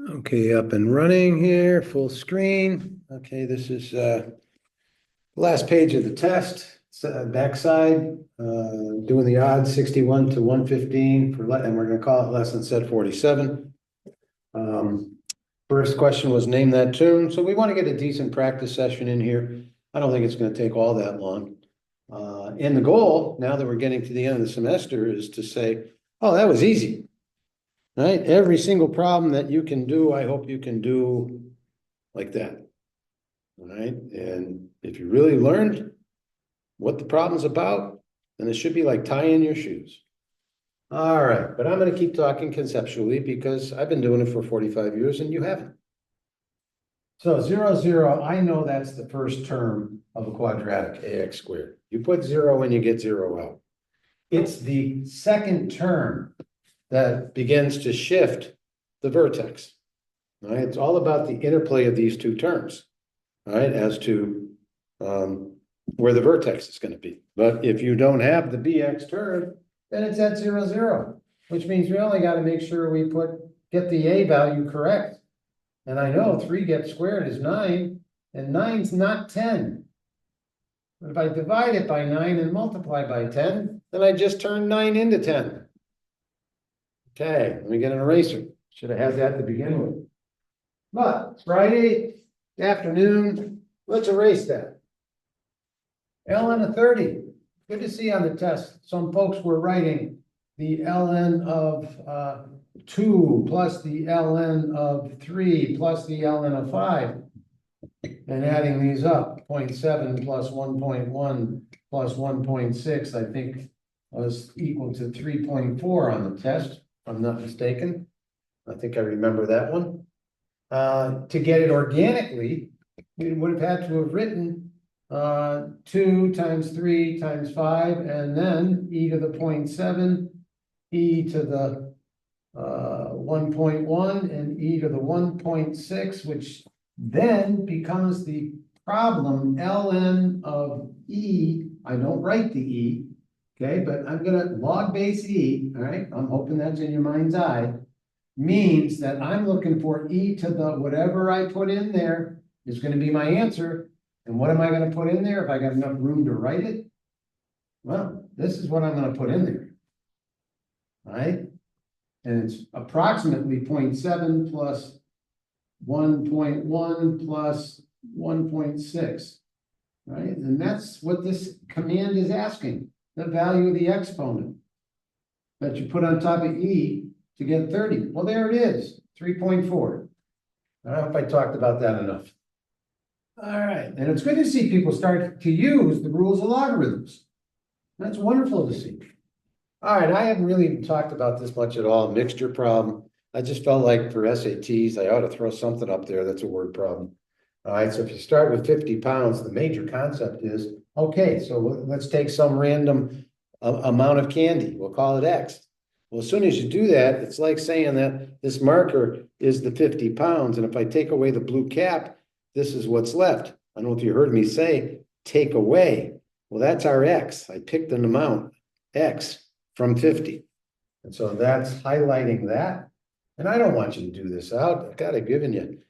Okay, up and running here, full screen. Okay, this is the last page of the test. Backside, doing the odds 61 to 115 and we're gonna call it lesson set 47. First question was name that tune. So we want to get a decent practice session in here. I don't think it's gonna take all that long. And the goal, now that we're getting to the end of the semester, is to say, oh, that was easy. Right? Every single problem that you can do, I hope you can do like that. All right. And if you really learned what the problem's about, then it should be like tying your shoes. All right. But I'm going to keep talking conceptually because I've been doing it for 45 years and you haven't. So 0, 0, I know that's the first term of a quadratic, ax squared. You put 0 in, you get 0 out. It's the second term that begins to shift the vertex. All right. It's all about the interplay of these two terms. All right, as to where the vertex is going to be. But if you don't have the bx term, then it's at 0, 0, which means we only got to make sure we get the a value correct. And I know 3 get squared is 9, and 9's not 10. But if I divide it by 9 and multiply by 10, then I just turn 9 into 10. Okay, let me get an eraser. Should have had that to begin with. But Friday afternoon, let's erase that. ln of 30. Good to see on the test. Some folks were writing the ln of 2 plus the ln of 3 plus the ln of 5 and adding these up. 0.7 plus 1.1 plus 1.6, I think, was equal to 3.4 on the test, if I'm not mistaken. I think I remember that one. To get it organically, we would have had to have written 2 times 3 times 5, and then e to the 0.7, e to the 1.1, and e to the 1.6, which then becomes the problem ln of e. I don't write the e, okay, but I'm gonna log base e, all right? I'm hoping that's in your mind's eye. Means that I'm looking for e to the whatever I put in there is going to be my answer. And what am I going to put in there if I got enough room to write it? Well, this is what I'm going to put in there. All right. And it's approximately 0.7 plus 1.1 plus 1.6. Right. And that's what this command is asking, the value of the exponent that you put on top of e to get 30. Well, there it is, 3.4. I hope I talked about that enough. All right, and it's good to see people start to use the rules of logarithms. That's wonderful to see. All right, I haven't really even talked about this much at all, mixture problem. I just felt like for SATs, I ought to throw something up there that's a word problem. All right, so if you start with 50 pounds, the major concept is, okay, so let's take some random amount of candy. We'll call it X. Well, as soon as you do that, it's like saying that this marker is the 50 pounds. And if I take away the blue cap, this is what's left. I don't know if you heard me say take away. Well, that's our X. I picked an amount, X, from 50. And so that's highlighting that. And I don't want you to do this out. I've got given you,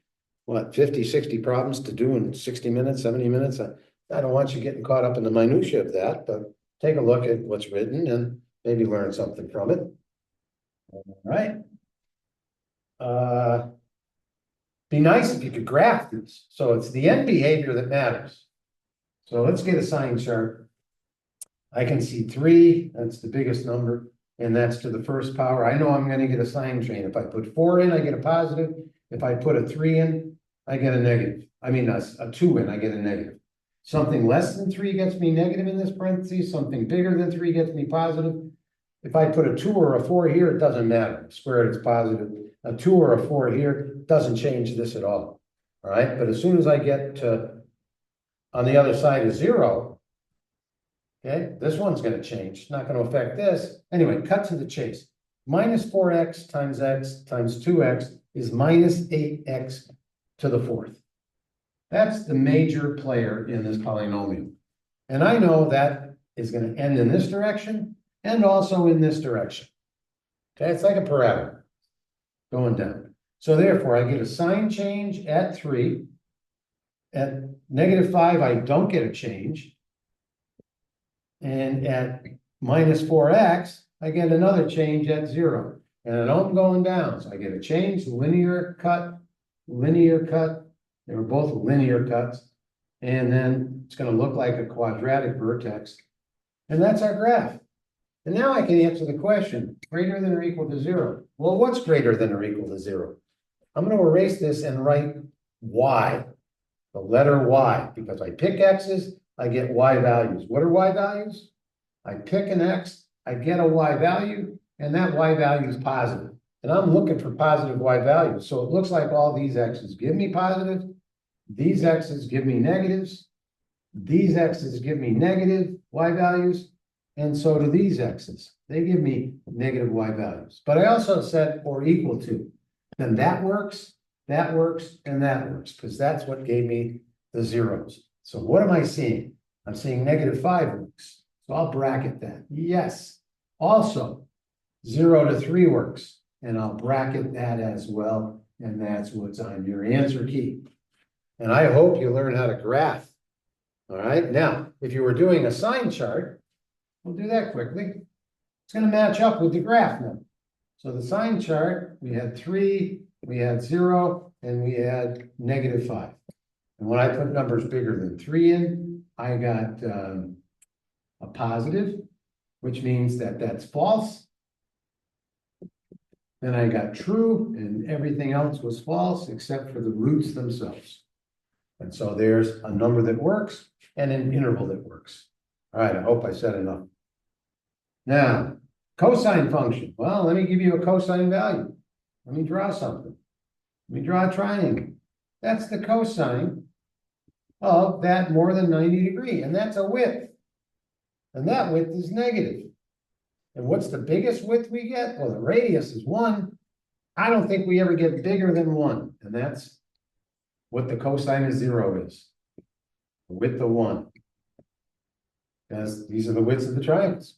what, 50, 60 problems to do in 60 minutes, 70 minutes. I don't want you getting caught up in the minutia of that, but take a look at what's written and maybe learn something from it. All right. Be nice if you could graph this. So it's the end behavior that matters. So let's get a sign chart. I can see 3, that's the biggest number, and that's to the first power. I know I'm going to get a sign chain. If I put 4 in, I get a positive. If I put a 3 in, I get a negative. I mean, a 2 in, I get a negative. Something less than 3 gets me negative in this parentheses. Something bigger than 3 gets me positive. If I put a 2 or a 4 here, it doesn't matter. Squared, it's positive. A 2 or a 4 here doesn't change this at all. All right. But as soon as I get to on the other side of 0, okay, this one's going to change. It's not going to affect this. Anyway, cut to the chase. Minus 4x times 2x is minus 8x to the 4th. That's the major player in this polynomial. And I know that is going to end in this direction and also in this direction. Okay, it's like a parabola going down. So therefore, I get a sign change at 3. At -5, I don't get a change. And at -4x, I get another change at 0. And I know I'm going down, so I get a change, linear cut, linear cut. They were both linear cuts. And then it's going to look like a quadratic vertex. And that's our graph. And now I can answer the question, greater than or equal to 0. Well, what's greater than or equal to 0? I'm going to erase this and write y, the letter y, because I pick x's, I get y values. What are y values? I pick an x, I get a y value, and that y value is positive. And I'm looking for positive y values. So it looks like all these x's give me positive, these x's give me negatives, these x's give me negative y values, and so do these x's. They give me negative y values. But I also said or equal to. Then that works, and that works, because that's what gave me the zeros. So what am I seeing? I'm seeing -5 works. So I'll bracket that. Yes. Also, 0 to 3 works, and I'll bracket that as well. And that's what's on your answer key. And I hope you learn how to graph. All right. Now, if you were doing a sign chart, we'll do that quickly. It's going to match up with the graph now. So the sign chart, we had 3, we had 0, and we had -5. And when I put numbers bigger than 3 in, I got a positive, which means that that's false. Then I got true, and everything else was false except for the roots themselves. And so there's a number that works and an interval that works. All right, I hope I said enough. Now, cosine function. Well, let me give you a cosine value. Let me draw something. Let me draw a triangle. That's the cosine of that more than 90 degree, and that's a width. And that width is negative. And what's the biggest width we get? Well, the radius is 1. I don't think we ever get bigger than 1, and that's what the cosine of 0 is. The width of 1. Because these are the widths of the triangles.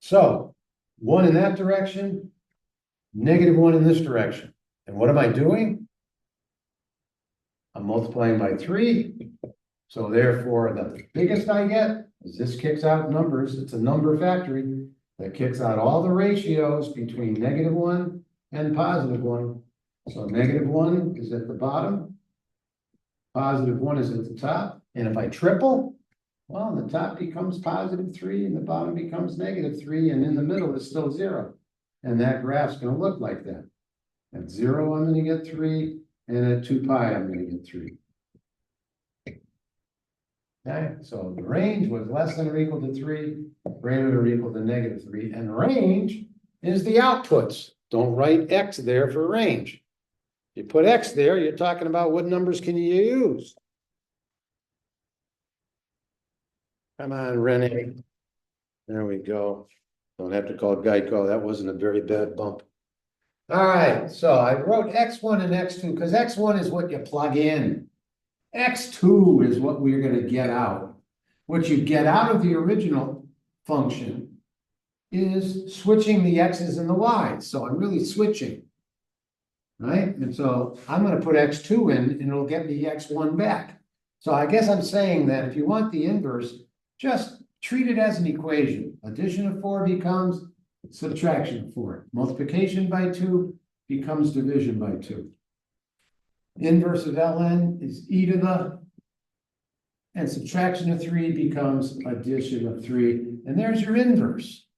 So 1 in that direction, -1 in this direction. And what am I doing? I'm multiplying by 3. So therefore, the biggest I get is this kicks out numbers. It's a number factory that kicks out all the ratios between -1 and +1. So -1 is at the bottom. +1 is at the top. And if I triple, well, the top becomes +3 and the bottom becomes -3, and in the middle is still 0. And that graph's going to look like that. At 0, I'm going to get 3, and at 2 pi, I'm going to get 3. Okay, so the range was less than or equal to 3, greater than or equal to -3, and range is the outputs. Don't write X there for range. You put X there, you're talking about what numbers can you use. Come on, Renee. There we go. Don't have to call Geico. That wasn't a very bad bump. All right, so I wrote X1 and X2 because X1 is what you plug in. X2 is what we're going to get out. What you get out of the original function is switching the X's and the Y's. So I'm really switching, right? And so I'm going to put X2 in and it'll get me X1 back. So I guess I'm saying that if you want the inverse, just treat it as an equation. Addition of 4 becomes subtraction of 4. Multiplication by 2 becomes division by 2. Inverse of ln is e to the, and subtraction of 3 becomes addition of 3. And there's your inverse.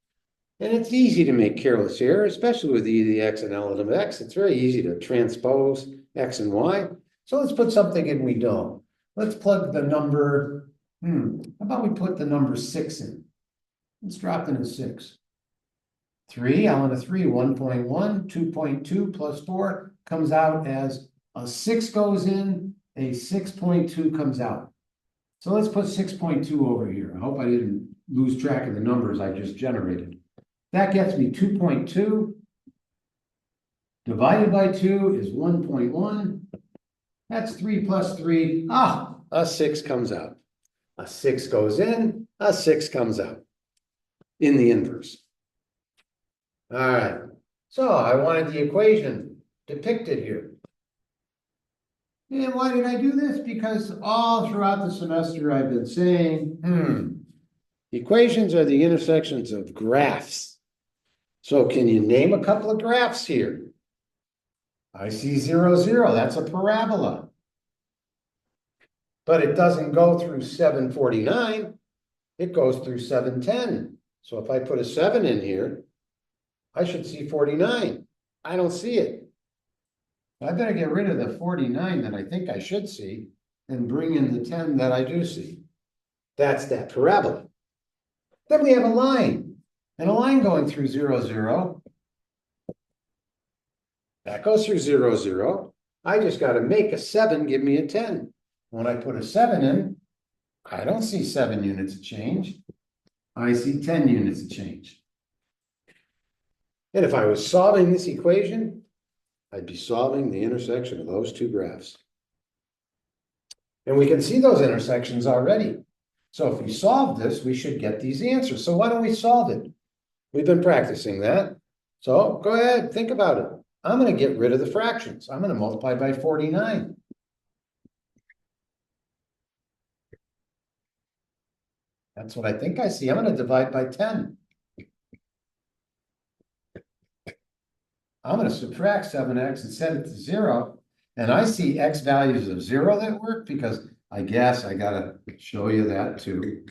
And it's easy to make careless error, especially with e to the x and ln of x. It's very easy to transpose x and y. So let's put something in we don't. Let's plug the number, how about we put the number 6 in? Let's drop in a 6. 3, ln of 3, 1.1, 2.2 plus 4 comes out as a 6 goes in, a 6.2 comes out. So let's put 6.2 over here. I hope I didn't lose track of the numbers I just generated. That gets me 2.2. Divided by 2 is 1.1. That's 3 plus 3. Ah, a 6 comes out. A 6 goes in, a 6 comes out in the inverse. All right. So I wanted the equation depicted here. And why did I do this? Because all throughout the semester I've been saying, equations are the intersections of graphs. So can you name a couple of graphs here? I see 0, 0, that's a parabola. But it doesn't go through 749, it goes through 710. So if I put a 7 in here, I should see 49. I don't see it. I better get rid of the 49 that I think I should see and bring in the 10 that I do see. That's that parabola. Then we have a line, and a line going through 0, 0. That goes through 0, 0. I just got to make a 7 give me a 10. When I put a 7 in, I don't see 7 units of change. I see 10 units of change. And if I was solving this equation, I'd be solving the intersection of those two graphs. And we can see those intersections already. So if we solve this, we should get these answers. So why don't we solve it? We've been practicing that. So go ahead, think about it. I'm going to get rid of the fractions. I'm going to multiply by 49. That's what I think I see. I'm going to divide by 10. I'm going to subtract 7x and set it to 0. And I see x values of 0 that work because I guess I got to show you that too.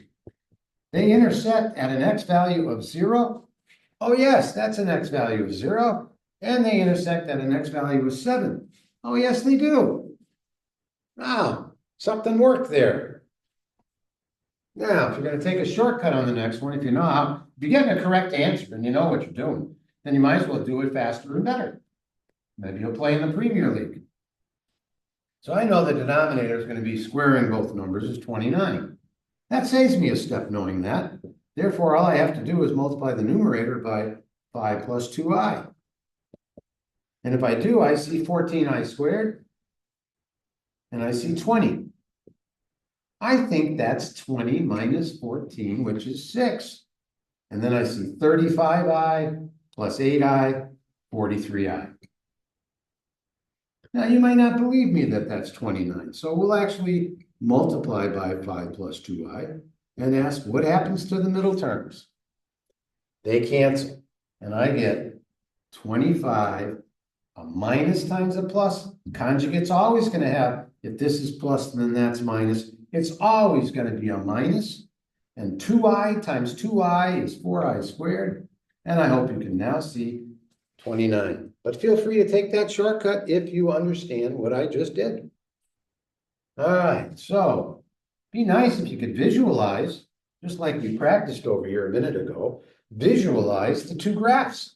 They intersect at an x value of 0. Oh, yes, that's an x value of 0. And they intersect at an x value of 7. Oh, yes, they do. Now, something worked there. Now, if you're going to take a shortcut on the next one, if you know how, if you're getting a correct answer and you know what you're doing, then you might as well do it faster and better. Maybe you'll play in the Premier League. So I know the denominator is going to be squaring both numbers is 29. That saves me a step knowing that. Therefore, all I have to do is multiply the numerator by 5 plus 2i. And if I do, I see 14i squared, and I see 20. I think that's 20 minus 14, which is 6. And then I see 35i plus 8i, 43i. Now, you might not believe me that that's 29. So we'll actually multiply by 5 plus 2i and ask what happens to the middle terms. They cancel. And I get 25, a minus times a plus. Conjugate's always going to have, if this is plus, then that's minus. It's always going to be a minus. And 2i times 2i is 4i squared. And I hope you can now see 29. But feel free to take that shortcut if you understand what I just did. All right, so be nice if you could visualize, just like we practiced over here a minute ago, visualize the two graphs.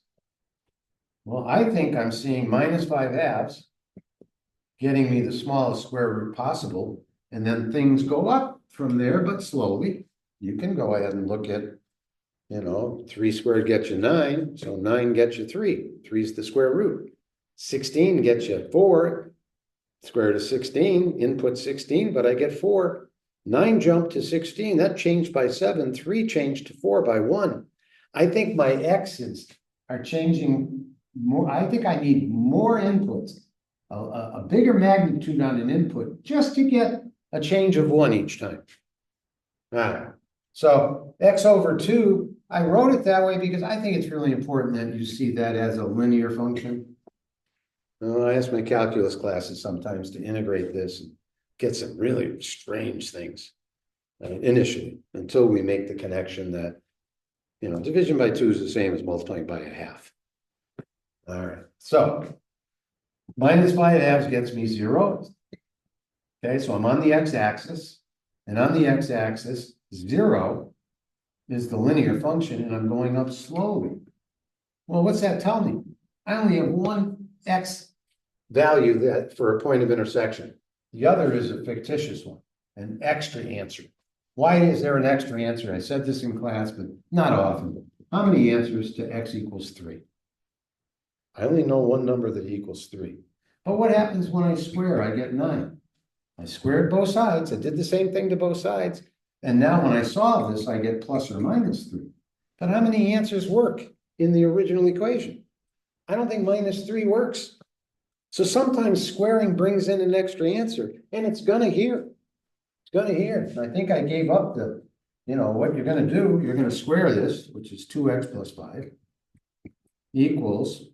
Well, I think I'm seeing minus 5 halves, getting me the smallest square root possible, and then things go up from there, but slowly. You can go ahead and look at, 3 squared gets you 9, so 9 gets you 3. 3 is the square root. 16 gets you 4. Square root of 16, input 16, but I get 4. 9 jumped to 16, that changed by 7. 3 changed to 4 by 1. I think my x's are changing more. I think I need more inputs, a bigger magnitude on an input, just to get a change of 1 each time. All right, so x over 2, I wrote it that way because I think it's really important that you see that as a linear function. I ask my calculus classes sometimes to integrate this and get some really strange things initially, until we make the connection that, division by 2 is the same as multiplying by a half. All right, so minus 5 halves gets me 0. Okay, so I'm on the x-axis, and on the x-axis, 0 is the linear function, and I'm going up slowly. Well, what's that tell me? I only have one x value that for a point of intersection. The other is a fictitious one, an extra answer. Why is there an extra answer? I said this in class, but not often. How many answers to x equals 3? I only know one number that equals 3. But what happens when I square? I get 9. I squared both sides. I did the same thing to both sides. And now when I solve this, I get plus or minus 3. But how many answers work in the original equation? I don't think minus 3 works. So sometimes squaring brings in an extra answer, and it's gonna here. It's gonna here. I think I gave up the, what you're gonna do, you're gonna square this, which is 2x plus 5 equals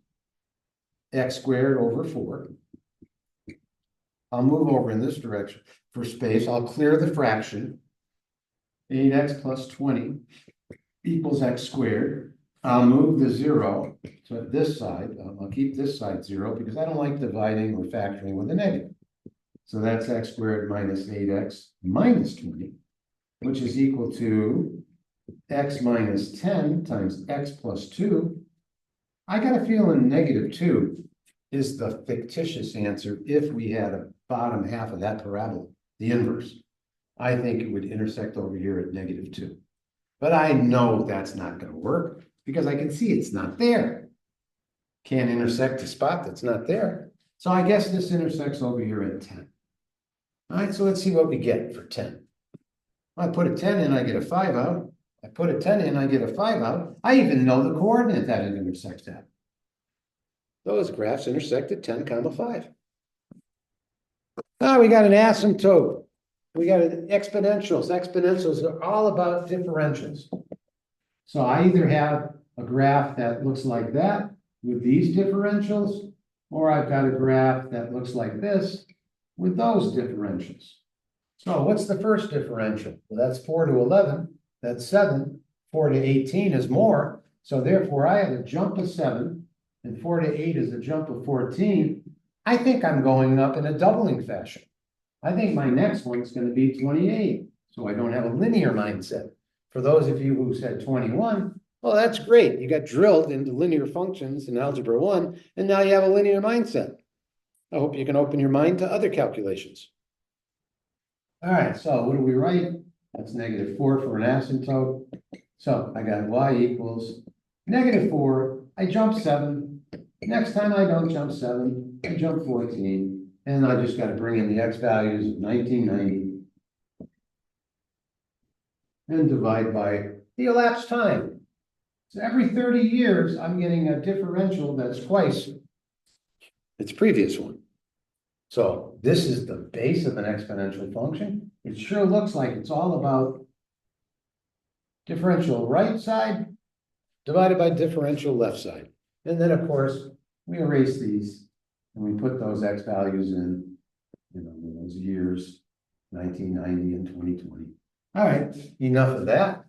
x squared over 4. I'll move over in this direction for space. I'll clear the fraction. 8x plus 20 equals x squared. I'll move the 0 to this side. I'll keep this side 0 because I don't like dividing or factoring with a negative. So that's x squared minus 8x minus 20, which is equal to x minus 10 times x plus 2. I got a feeling -2 is the fictitious answer if we had a bottom half of that parabola, the inverse. I think it would intersect over here at -2. But I know that's not going to work because I can see it's not there. Can't intersect a spot that's not there. So I guess this intersects over here at 10. All right, so let's see what we get for 10. I put a 10 in, I get a 5 out. I put a 10 in, I get a 5 out. I even know the coordinate that it intersects at. Those graphs intersect at 10, 5. Now we got an asymptote. We got an exponentials. Exponentials are all about differentials. So I either have a graph that looks like that with these differentials, or I've got a graph that looks like this with those differentials. So what's the first differential? Well, that's 4 to 11. That's 7. 4 to 18 is more. So therefore, I have a jump of 7, and 4 to 8 is a jump of 14. I think I'm going up in a doubling fashion. I think my next one's going to be 28. So I don't have a linear mindset. For those of you who said 21, well, that's great. You got drilled into linear functions in Algebra 1, and now you have a linear mindset. I hope you can open your mind to other calculations. All right, so what do we write? That's -4 for an asymptote. So I got y equals -4. I jump 7. Next time I don't jump 7, I jump 14. And I just got to bring in the x values of 1990 and divide by the elapsed time. So every 30 years, I'm getting a differential that's twice its previous one. So this is the base of an exponential function. It sure looks like it's all about differential right side divided by differential left side. And then, of course, we erase these and we put those x values in, in those years, 1990 and 2020. All right, enough of that.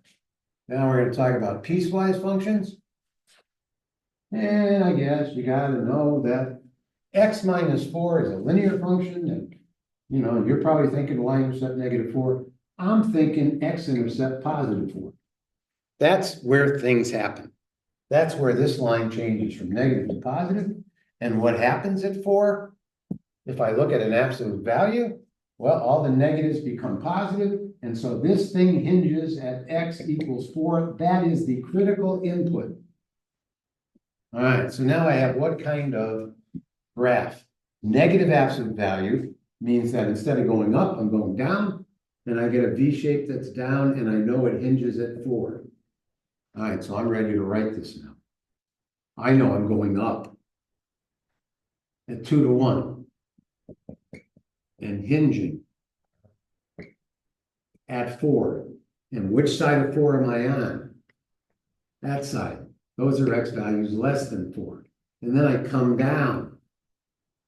Now we're going to talk about piecewise functions. And I guess you got to know that x minus 4 is a linear function. And, you're probably thinking y-intercept -4. I'm thinking x-intercept +4. That's where things happen. That's where this line changes from negative to positive. And what happens at 4? If I look at an absolute value, well, all the negatives become positive. And so this thing hinges at x equals 4. That is the critical input. All right, so now I have what kind of graph? Negative absolute value means that instead of going up, I'm going down. And I get a V shape that's down, and I know it hinges at 4. All right, so I'm ready to write this now. I know I'm going up at 2 to 1 and hinging at 4. And which side of 4 am I on? That side. Those are x values less than 4. And then I come down.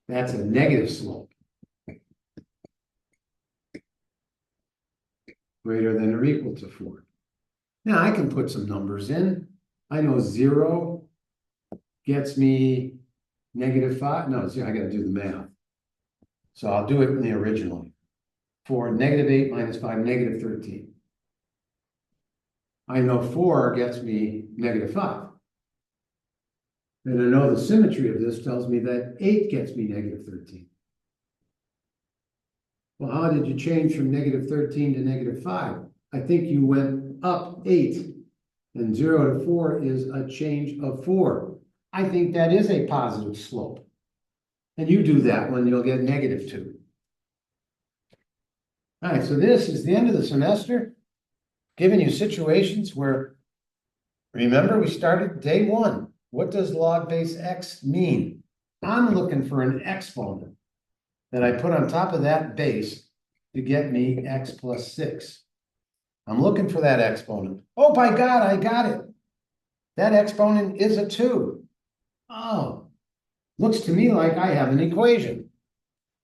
That's a negative slope. Greater than or equal to 4. Now I can put some numbers in. I know 0 gets me -5. No, I got to do the math. So I'll do it in the original. For -8 minus 5, -13. I know 4 gets me -5. And I know the symmetry of this tells me that 8 gets me -13. Well, how did you change from -13 to -5? I think you went up 8, and 0 to 4 is a change of 4. I think that is a positive slope. And you do that one, you'll get -2. All right, so this is the end of the semester, giving you situations where, remember, we started day 1. What does log base x mean? I'm looking for an exponent that I put on top of that base to get me x plus 6. I'm looking for that exponent. Oh, by God, I got it. That exponent is a 2. Oh, looks to me like I have an equation.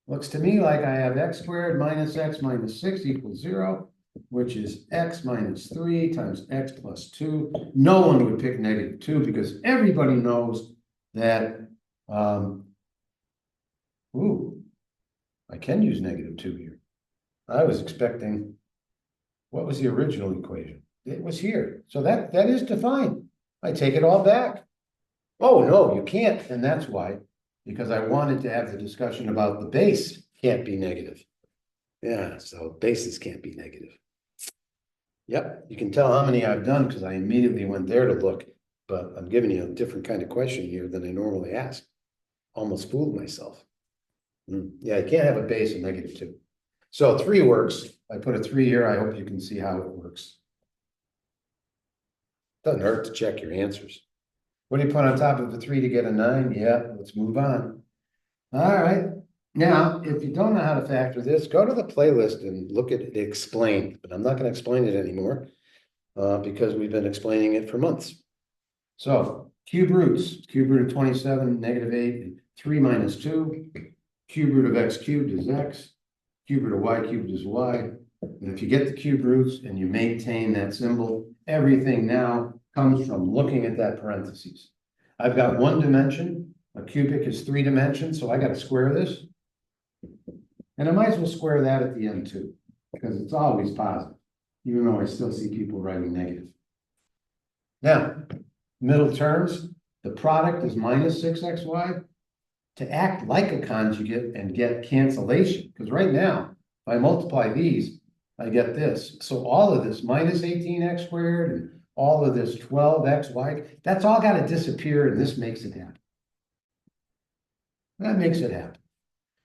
Looks to me like I have x squared minus x minus 6 equals 0, which is x minus 3 times x plus 2. No one would pick negative 2 because everybody knows that, I can use negative 2 here. I was expecting, what was the original equation? It was here. So that is defined. I take it all back. Oh, no, you can't. And that's why, because I wanted to have the discussion about the base can't be negative. Yeah, so bases can't be negative. Yep, you can tell how many I've done because I immediately went there to look, but I'm giving you a different kind of question here than I normally ask. Almost fooled myself. Yeah, you can't have a base of negative 2. So 3 works. I put a 3 here. I hope you can see how it works. Doesn't hurt to check your answers. What do you put on top of the 3 to get a 9? Yeah, let's move on. All right. Now, if you don't know how to factor this, go to the playlist and look at it explained, but I'm not going to explain it anymore because we've been explaining it for months. So cube roots, cube root of 27, negative 8, 3 minus 2. Cube root of x cubed is x. Cube root of y cubed is y. And if you get the cube roots and you maintain that symbol, everything now comes from looking at that parentheses. I've got 1 dimension. A cubic is 3 dimensions, so I got to square this. And I might as well square that at the end too, because it's always positive, even though I still see people writing negative. Now, middle terms, the product is minus 6xy. To act like a conjugate and get cancellation, because right now, if I multiply these, I get this. So all of this minus 18x squared and all of this 12xy, that's all got to disappear, and this makes it happen. That makes it happen.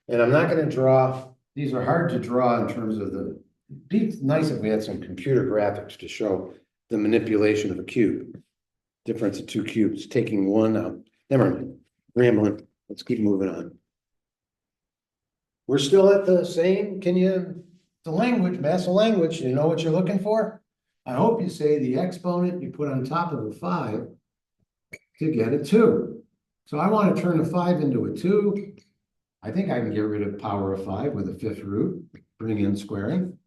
And I'm not going to draw, these are hard to draw in terms of the, it'd be nice if we had some computer graphics to show the manipulation of a cube. Difference of 2 cubes, taking 1 out. Never mind, rambling. Let's keep moving on. We're still at the same, the language, mass of language, you know what you're looking for? I hope you say the exponent you put on top of a 5 to get a 2. So I want to turn a 5 into a 2. I think I can get rid of power of 5 with a 5th root, bring in squaring.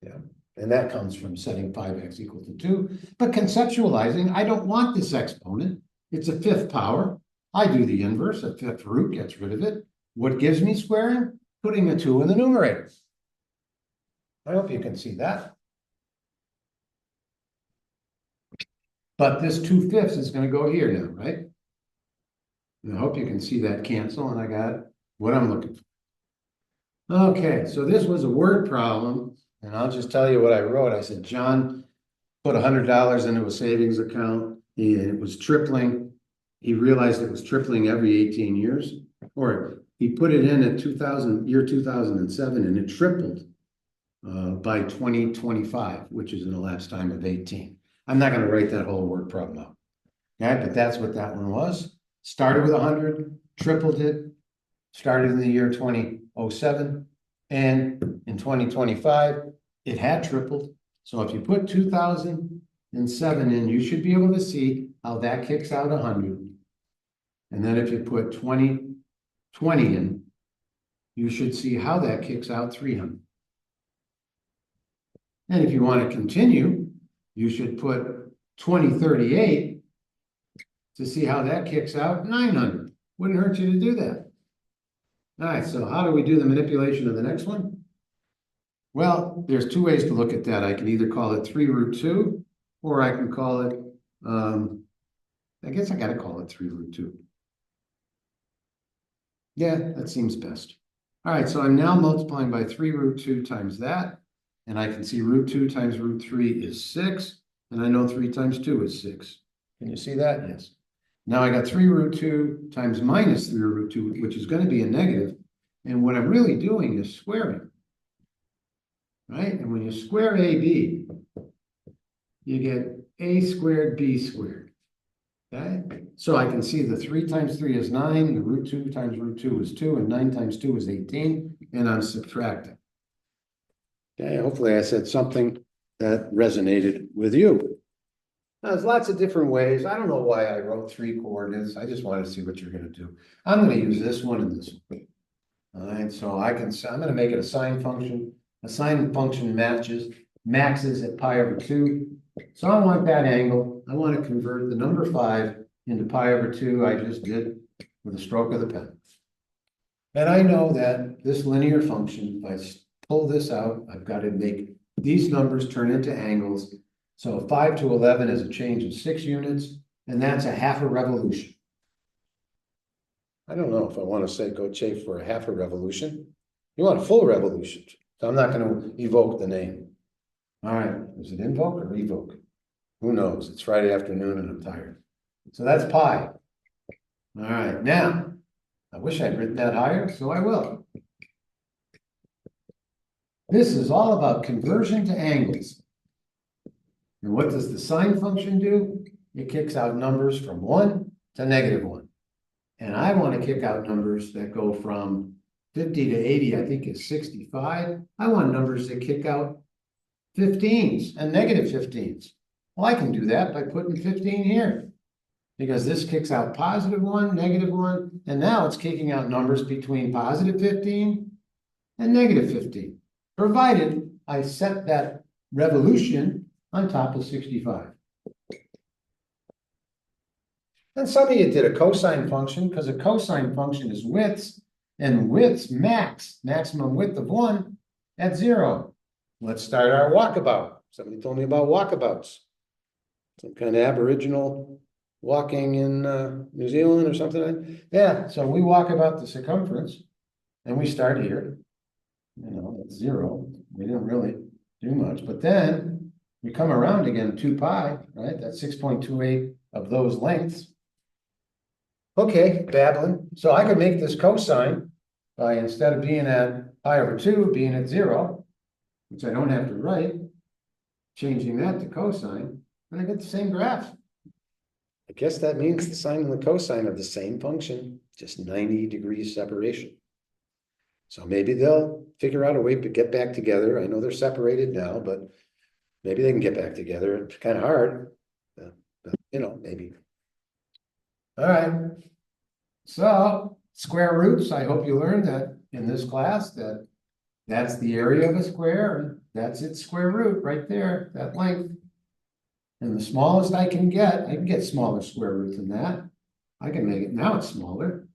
Yeah, and that comes from setting 5x equal to 2. But conceptualizing, I don't want this exponent. It's a 5th power. I do the inverse, a 5th root gets rid of it. What gives me squaring? Putting a 2 in the numerator. I hope you can see that. But this 2/5 is going to go here now, right? And I hope you can see that cancel, and I got what I'm looking for. Okay, so this was a word problem, and I'll just tell you what I wrote. I said, John put $100 into a savings account, and it was tripling. He realized it was tripling every 18 years, or he put it in at year 2007, and it tripled by 2025, which is an elapsed time of 18. I'm not going to write that whole word problem out. Okay, but that's what that one was. Started with 100, tripled it, started in the year 2007, and in 2025, it had tripled. So if you put 2007 in, you should be able to see how that kicks out 100. And then if you put 2020 in, you should see how that kicks out 300. And if you want to continue, you should put 2038 to see how that kicks out 900. Wouldn't hurt you to do that. All right, so how do we do the manipulation of the next one? Well, there's 2 ways to look at that. I can either call it 3 root 2, or I can call it, I guess I got to call it 3 root 2. Yeah, that seems best. All right, so I'm now multiplying by 3 root 2 times that, and I can see root 2 times root 3 is 6, and I know 3 times 2 is 6. Can you see that? Yes. Now I got 3 root 2 times minus 3 root 2, which is going to be a negative. And what I'm really doing is squaring. Right? And when you square AB, you get A squared B squared. Okay, so I can see the 3 times 3 is 9, the root 2 times root 2 is 2, and 9 times 2 is 18, and I'm subtracting. Okay, hopefully I said something that resonated with you. Now, there's lots of different ways. I don't know why I wrote 3 coordinates. I just wanted to see what you're going to do. I'm going to use this one and this one. All right, so I'm going to make it a sine function. A sine function maxes at pi over 2. So I want that angle. I want to convert the number 5 into pi over 2. I just did with a stroke of the pen. And I know that this linear function, if I pull this out, I've got to make these numbers turn into angles. So 5 to 11 is a change of 6 units, and that's a half a revolution. I don't know if I want to say go chafe for a half a revolution. You want a full revolution. So I'm not going to evoke the name. All right, is it invoke or evoke? Who knows? It's Friday afternoon and I'm tired. So that's pi. All right, now, I wish I'd written that higher, so I will. This is all about conversion to angles. And what does the sine function do? It kicks out numbers from 1 to -1. And I want to kick out numbers that go from 50 to 80, I think is 65. I want numbers that kick out 15s and -15s. Well, I can do that by putting 15 here. Because this kicks out +1, -1, and now it's kicking out numbers between +15 and -15, provided I set that revolution on top of 65. And some of you did a cosine function because a cosine function is widths, and widths maximum width of 1 at 0. Let's start our walkabout. Somebody told me about walkabouts. Some kind of Aboriginal walking in New Zealand or something. Yeah, so we walk about the circumference and we start here. You know, it's 0. We didn't really do much, but then we come around again 2 pi, right? That's 6.28 of those lengths. Okay, babbling. So I could make this cosine by, instead of being at pi over 2, being at 0, which I don't have to write, changing that to cosine, and I get the same graph. I guess that means the sine and the cosine are the same function, just 90 degrees separation. So maybe they'll figure out a way to get back together. I know they're separated now, but maybe they can get back together. It's kind of hard, but you know, maybe. All right. So square roots, I hope you learned that in this class, that's the area of a square, and that's its square root right there, that length. And the smallest I can get smaller square roots than that. I can make it, now it's smaller.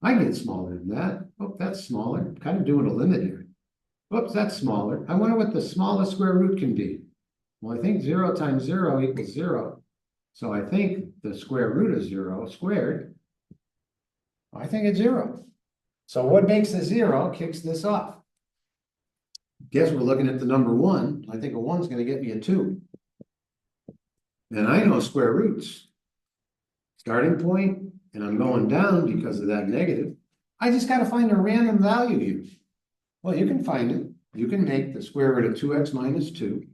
I can get smaller than that. Oh, that's smaller. I'm kind of doing a limit here. Oops, that's smaller. I wonder what the smallest square root can be. Well, I think 0 times 0 equals 0. So I think the square root of 0 squared, I think it's 0. So what makes the 0 kicks this off? Guess we're looking at the number 1. I think a 1's going to get me a 2. And I know square roots. Starting point, and I'm going down because of that negative. I just got to find a random value here. Well, you can find it. You can make the square root of 2x minus 2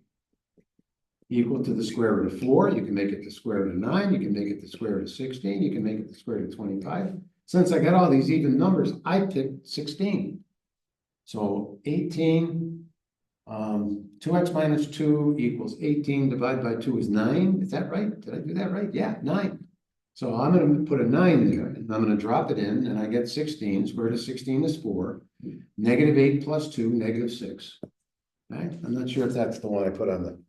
equal to the square root of 4. You can make it the square root of 9. You can make it the square root of 16. You can make it the square root of 25. Since I got all these even numbers, I picked 16. So 18, 2x minus 2 equals 18 divided by 2 is 9. Is that right? Did I do that right? Yeah, 9. So I'm going to put a 9 there, and I'm going to drop it in, and I get 16. Square root of 16 is 4. -8 plus 2, -6. Right? I'm not sure if that's the one I put on the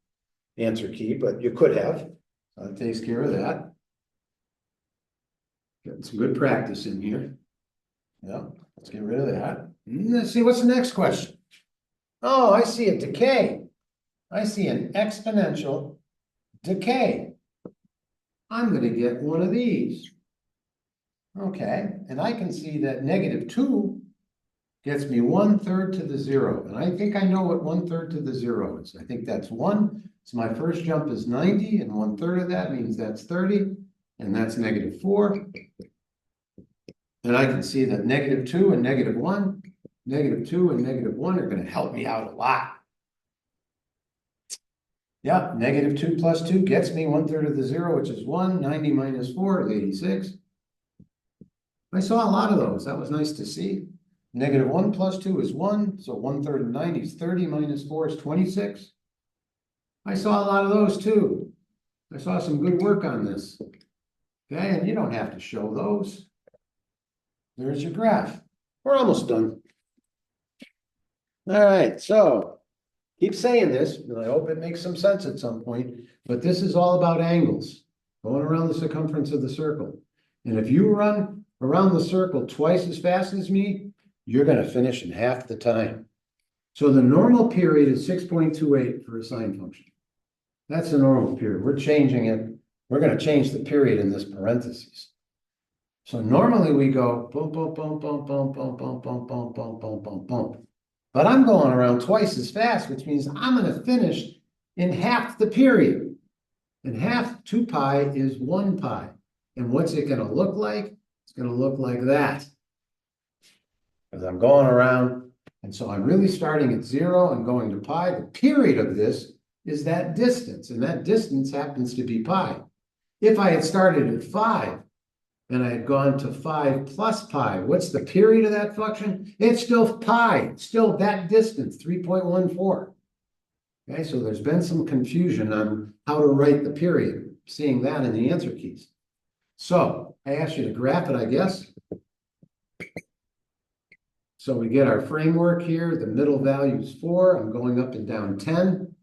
answer key, but you could have. So that takes care of that. Getting some good practice in here. Yeah, let's get rid of that. Let's see, what's the next question? Oh, I see a decay. I see an exponential decay. I'm going to get one of these. Okay, and I can see that -2 gets me 1/3 to the 0. And I think I know what 1/3 to the 0 is. I think that's 1. So my first jump is 90, and 1/3 of that means that's 30, and that's -4. And I can see that -2 and -1, -2 and -1 are going to help me out a lot. Yeah, -2 plus 2 gets me 1/3 of the 0, which is 1. 90 minus 4 is 86. I saw a lot of those. That was nice to see. -1 plus 2 is 1, so 1/3 of 90 is 30 minus 4 is 26. I saw a lot of those too. I saw some good work on this. Okay, and you don't have to show those. There's your graph. We're almost done. All right, so keep saying this, and I hope it makes some sense at some point, but this is all about angles, going around the circumference of the circle. And if you run around the circle twice as fast as me, you're gonna finish in half the time. So the normal period is 6.28 for a sine function. That's the normal period. We're changing it. We're gonna change the period in this parentheses. So normally we go boom, boom, boom, boom, boom, boom, boom, boom, boom, boom, boom, boom, boom. But I'm going around twice as fast, which means I'm gonna finish in half the period. And half 2 pi is 1 pi. And what's it gonna look like? It's gonna look like that. Because I'm going around, and so I'm really starting at 0 and going to pi. The period of this is that distance, and that distance happens to be pi. If I had started at 5, and I had gone to 5 plus pi, what's the period of that function? It's still pi, it's still that distance, 3.14. Okay, so there's been some confusion on how to write the period, seeing that in the answer keys. So I asked you to graph it, I guess. So we get our framework here. The middle value is 4. I'm going up and down 10,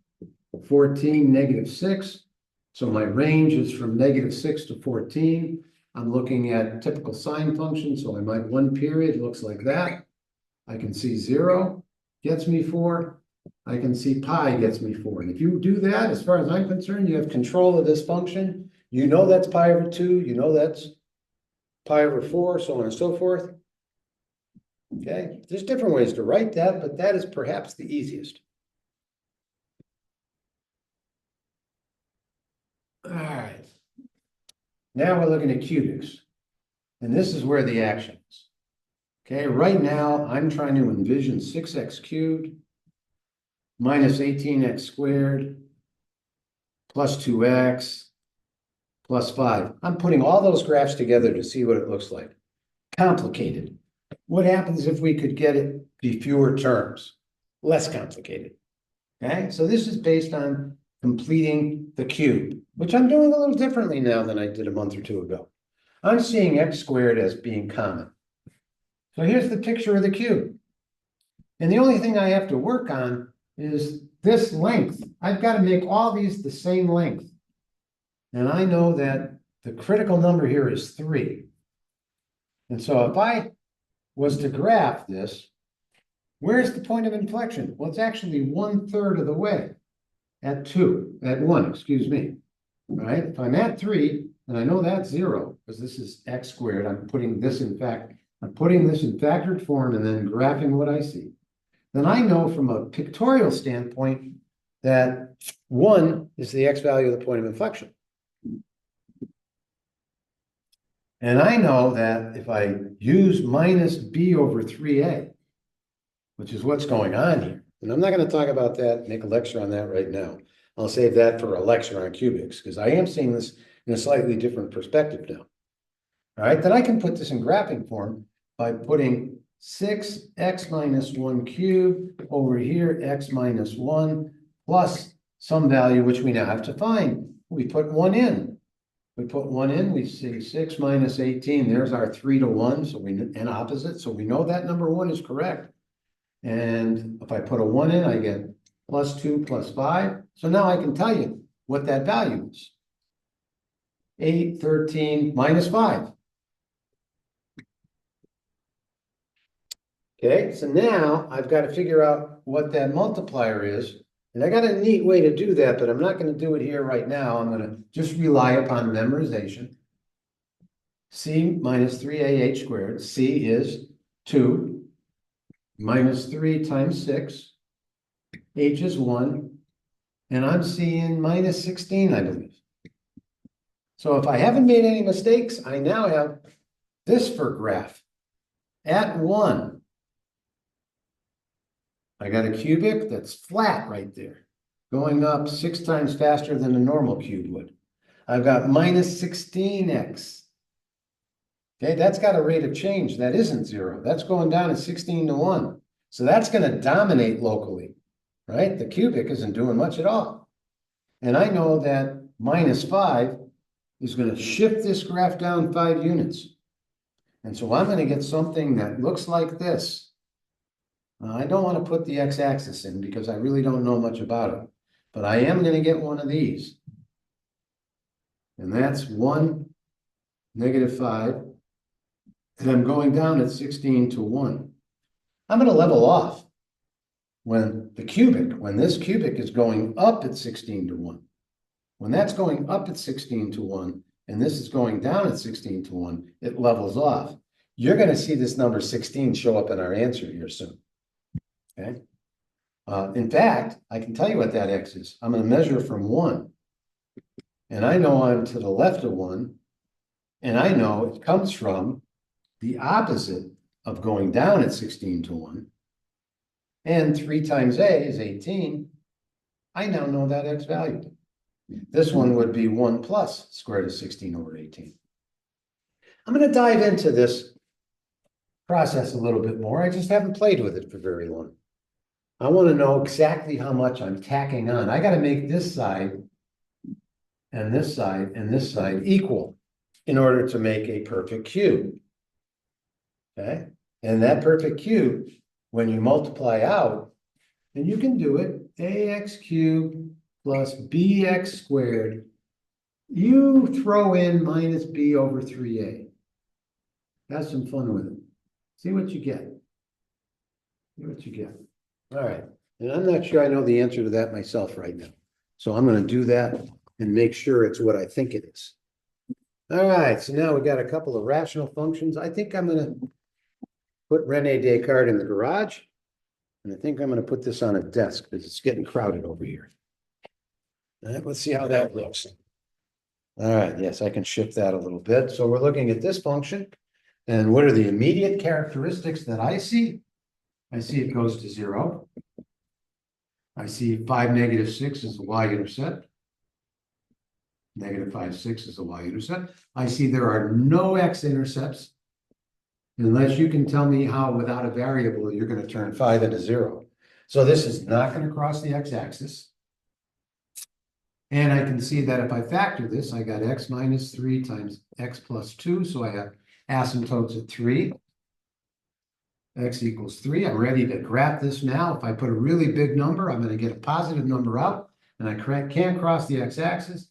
14, -6. So my range is from -6 to 14. I'm looking at typical sine function. So I might one period looks like that. I can see 0 gets me 4. I can see pi gets me 4. And if you do that, as far as I'm concerned, you have control of this function. You know that's pi over 2. You know that's pi over 4, so on and so forth. Okay, there's different ways to write that, but that is perhaps the easiest. All right. Now we're looking at cubics. And this is where the action is. Okay, right now I'm trying to envision 6x cubed minus 18x squared plus 2x plus 5. I'm putting all those graphs together to see what it looks like. Complicated. What happens if we could get it be fewer terms? Less complicated. Okay, so this is based on completing the cube, which I'm doing a little differently now than I did a month or two ago. I'm seeing x squared as being common. So here's the picture of the cube. And the only thing I have to work on is this length. I've got to make all these the same length. And I know that the critical number here is 3. And so if I was to graph this, where's the point of inflection? Well, it's actually 1/3 of the way at 1, excuse me. All right, if I'm at 3, and I know that's 0, because this is x squared, I'm putting this in factored form and then graphing what I see. Then I know from a pictorial standpoint that 1 is the x value of the point of inflection. And I know that if I use minus b over 3a, which is what's going on here, and I'm not going to talk about that, make a lecture on that right now. I'll save that for a lecture on cubics, because I am seeing this in a slightly different perspective now. All right, then I can put this in graphing form by putting 6x minus 1 cubed over here, x minus 1 plus some value, which we now have to find. We put 1 in. We put 1 in, we see 6 minus 18. There's our 3 to 1, so and opposite. So we know that number 1 is correct. And if I put a 1 in, I get plus 2 plus 5. So now I can tell you what that value is. 8, 13 minus 5. Okay, so now I've got to figure out what that multiplier is. And I got a neat way to do that, but I'm not going to do it here right now. I'm going to just rely upon memorization. C minus 3ah squared. C is 2 minus 3 times 6. H is 1. And I'm seeing minus 16, I believe. So if I haven't made any mistakes, I now have this for graph. At 1, I got a cubic that's flat right there. going up 6 times faster than a normal cube would. I've got minus 16x. Okay, that's got a rate of change that isn't 0. That's going down at 16 to 1. So that's going to dominate locally, right? The cubic isn't doing much at all. And I know that minus 5 is going to shift this graph down 5 units. And so I'm going to get something that looks like this. I don't want to put the x-axis in because I really don't know much about it. But I am going to get one of these. And that's 1, -5. And I'm going down at 16 to 1. I'm going to level off when this cubic is going up at 16 to 1. When that's going up at 16 to 1, and this is going down at 16 to 1, it levels off. You're going to see this number 16 show up in our answer here soon. Okay. In fact, I can tell you what that x is. I'm going to measure from 1. And I know I'm to the left of 1. And I know it comes from the opposite of going down at 16 to 1. And 3 times a is 18. I now know that x value. This one would be 1 plus square root of 16 over 18. I'm going to dive into this process a little bit more. I just haven't played with it for very long. I want to know exactly how much I'm tacking on. I got to make this side and this side and this side equal in order to make a perfect cube. Okay? And that perfect cube, when you multiply out, and you can do it, ax cubed plus bx squared, you throw in minus b over 3a. Have some fun with it. See what you get. See what you get. All right. And I'm not sure I know the answer to that myself right now. So I'm going to do that and make sure it's what I think it is. All right. So now we got a couple of rational functions. I think I'm going to put Rene Descartes in the garage. And I think I'm going to put this on a desk because it's getting crowded over here. All right, let's see how that looks. All right, yes, I can shift that a little bit. So we're looking at this function. And what are the immediate characteristics that I see? I see it goes to 0. I see 5, -6 is the y-intercept. -5, 6 is the y-intercept. I see there are no x-intercepts unless you can tell me how, without a variable, you're going to turn 5 into 0. So this is not going to cross the x-axis. And I can see that if I factor this, I got x minus 3 times x plus 2. So I have asymptotes at 3. X equals 3. I'm ready to graph this now. If I put a really big number, I'm going to get a positive number out. And I can't cross the x-axis.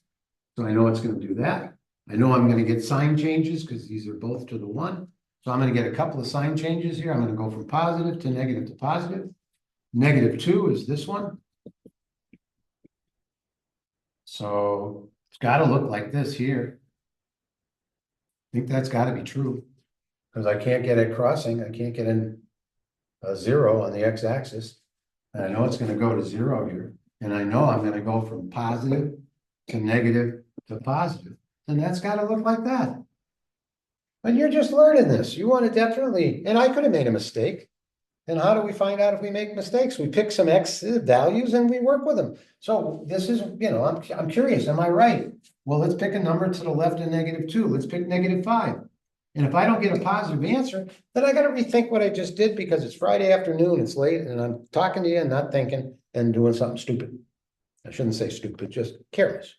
So I know it's going to do that. I know I'm going to get sign changes because these are both to the 1. So I'm going to get a couple of sign changes here. I'm going to go from positive to negative to positive. -2 is this one. So it's got to look like this here. I think that's got to be true because I can't get it crossing. I can't get in a 0 on the x-axis. And I know it's going to go to 0 here. And I know I'm going to go from positive to negative to positive. And that's got to look like that. But you're just learning this. You want to definitely, and I could have made a mistake. And how do we find out if we make mistakes? We pick some x values and we work with them. So this is, I'm curious, am I right? Well, let's pick a number to the left of -2. Let's pick -5. And if I don't get a positive answer, then I got to rethink what I just did because it's Friday afternoon, it's late, and I'm talking to you and not thinking and doing something stupid. I shouldn't say stupid, just careless.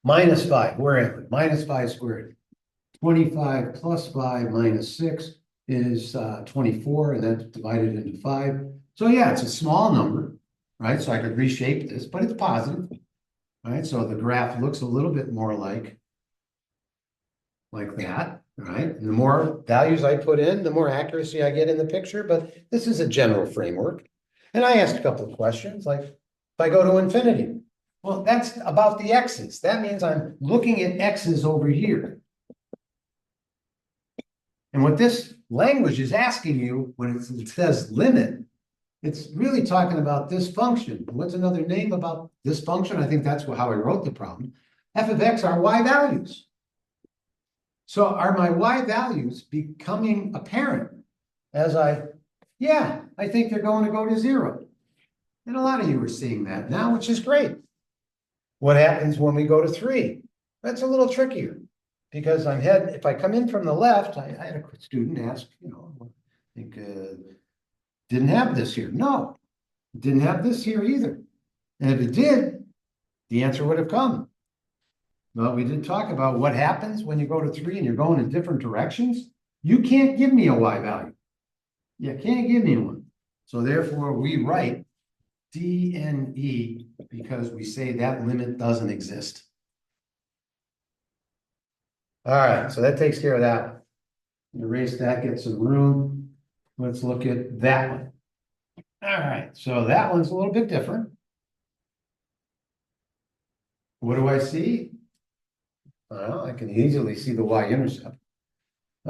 -5, where am I? -5 squared. 25 plus 5 minus 6 is 24, and that's divided into 5. So yeah, it's a small number, right? So I could reshape this, but it's positive, right? So the graph looks a little bit more like that, right? And the more values I put in, the more accuracy I get in the picture, but this is a general framework. And I asked a couple of questions, like if I go to infinity, well, that's about the x's. That means I'm looking at x's over here. And what this language is asking you when it says limit, it's really talking about this function. What's another name about this function? I think that's how I wrote the problem. F of x are y values. So are my y values becoming apparent as I think they're going to go to 0. And a lot of you are seeing that now, which is great. What happens when we go to 3? That's a little trickier. Because if I come in from the left, I had a student ask, I think, didn't have this here. No, didn't have this here either. And if it did, the answer would have come. Well, we did talk about what happens when you go to 3 and you're going in different directions. You can't give me a Y value. You can't give me one. So therefore, we write D and E because we say that limit doesn't exist. All right, so that takes care of that one. Erase that, get some room. Let's look at that one. All right, so that one's a little bit different. What do I see? Well, I can easily see the y-intercept.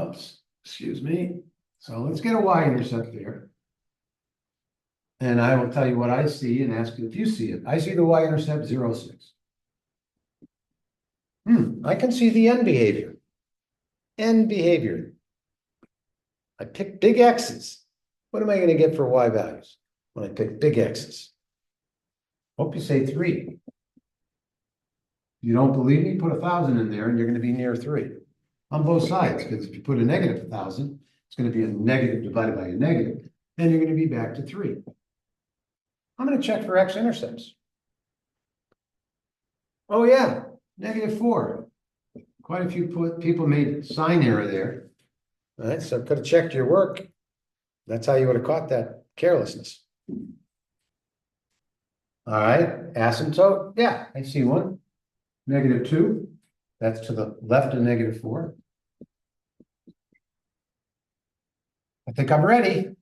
Oops, excuse me. So let's get a y-intercept there. And I will tell you what I see and ask you if you see it. I see the y-intercept 0, 6. I can see the end behavior. End behavior. I pick big X's. What am I going to get for y values when I pick big X's? Hope you say 3. If you don't believe me, put 1,000 in there and you're going to be near 3 on both sides, because if you put a negative 1,000, it's going to be a negative divided by a negative, and you're going to be back to 3. I'm going to check for x-intercepts. Oh yeah, -4. Quite a few people made sign error there. All right, so could have checked your work. That's how you would have caught that carelessness. All right, asymptote. Yeah, I see one. -2. That's to the left of -4. I think I'm ready.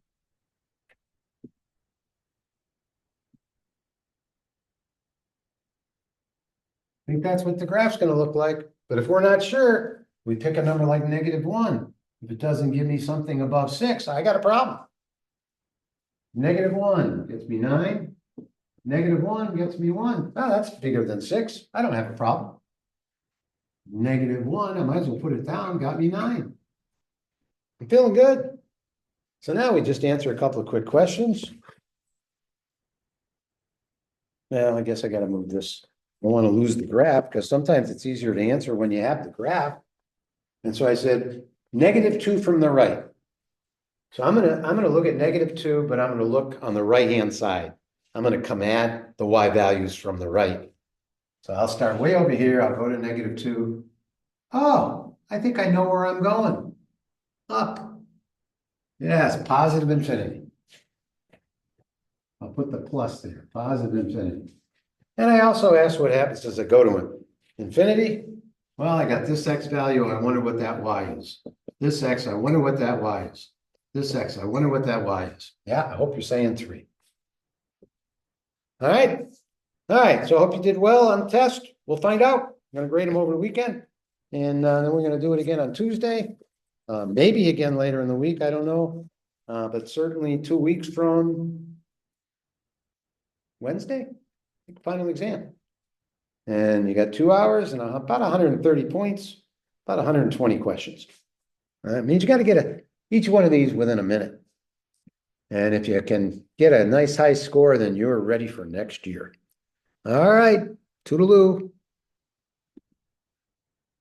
I think that's what the graph's going to look like. But if we're not sure, we pick a number like -1. If it doesn't give me something above 6, I got a problem. -1 gets me 9. -1 gets me 1. Oh, that's bigger than 6. I don't have a problem. -1, I might as well put it down, got me 9. I'm feeling good. So now we just answer a couple of quick questions. Well, I guess I got to move this. I don't want to lose the graph because sometimes it's easier to answer when you have the graph. And so I said -2 from the right. So I'm gonna look at -2, but I'm gonna look on the right-hand side. I'm gonna come at the y values from the right. So I'll start way over here. I'll go to -2. Oh, I think I know where I'm going. Up. Yes, positive infinity. I'll put the plus there, positive infinity. And I also asked what happens as I go to infinity. Well, I got this x value. I wonder what that y is. This x, I wonder what that y is. This x, I wonder what that y is. Yeah, I hope you're saying 3. All right. All right. So I hope you did well on the test. We'll find out. I'm going to grade them over the weekend. And then we're going to do it again on Tuesday. Maybe again later in the week. I don't know. But certainly 2 weeks from Wednesday, final exam. And you got 2 hours and about 130 points, about 120 questions. It means you got to get each one of these within a minute. And if you can get a nice high score, then you're ready for next year. All right, toodaloo.